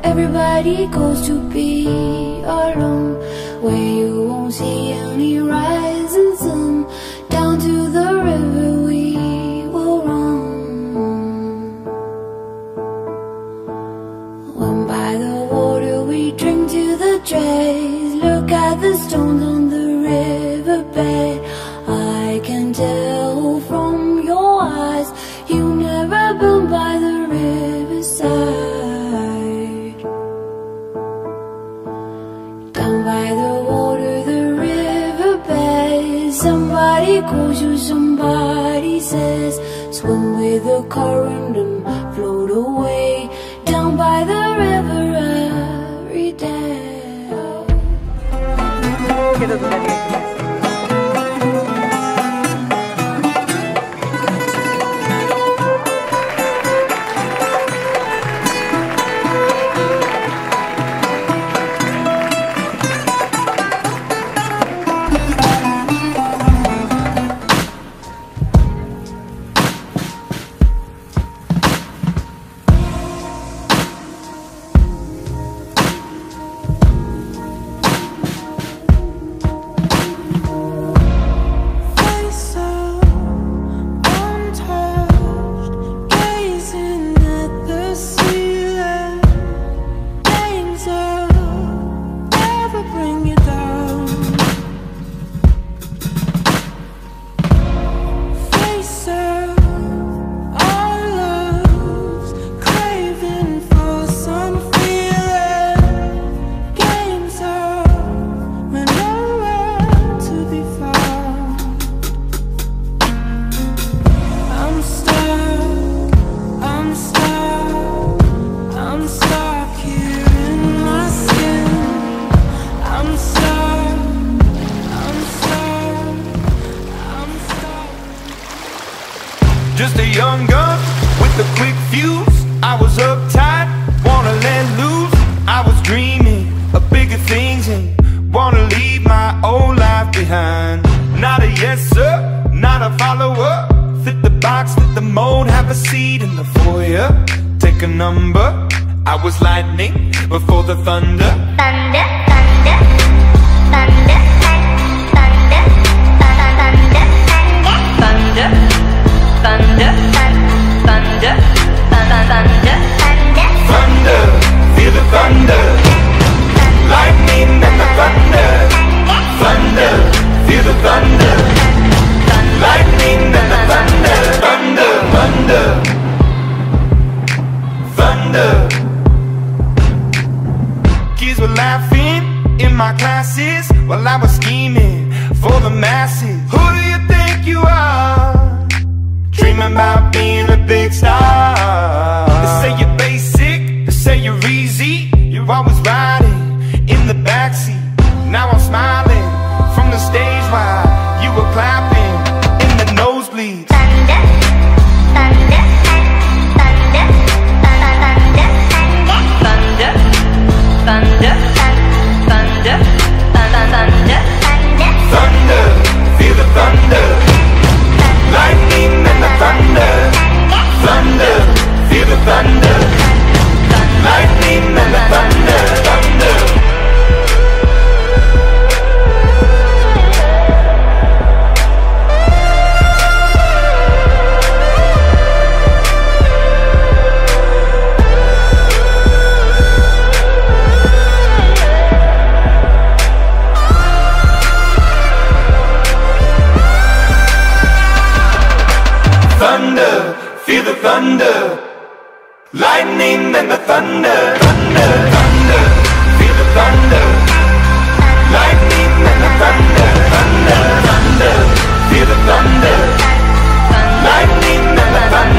Everybody goes to be alone, where you won't see any rising sun. Down to the river we will run. When by the water we drink to the dregs. Look at the stones on the riverbed. I can tell from your eyes you've never been by the riverside. By the water, the riverbed, somebody calls you, somebody says, swim with the current and float away. Down by the river every day. Just a young gun with a quick fuse. I was uptight, wanna let loose. I was dreaming of bigger things and wanna leave my old life behind. Not a yes sir, not a follower. Fit the box, fit the mold, have a seat in the foyer. Take a number. I was lightning before the thunder. Thunder, thunder, thunder, thunder, thunder, thunder, thunder, thunder, thunder, thunder, feel the thunder, lightning and the thunder, thunder, feel the thunder, lightning and the thunder, thunder, thunder, thunder. Kids were laughing in my classes while I was scheming for the masses. Who do you think you are? Dreaming about being a big star. They say you're basic, they say you're easy. You're always riding in the backseat. Now I'm smiling from the stage while you were clapping in the nosebleeds. thunder, thunder, thunder, thunder, thunder, thunder, thunder, thunder, thunder, feel the thunder, lightning and the thunder, thunder, feel the thunder, lightning and the thunder, thunder. Thunder, feel the thunder, lightning and the thunder, thunder, thunder, feel the thunder, lightning and the thunder, thunder, thunder, feel the thunder, lightning and the thunder.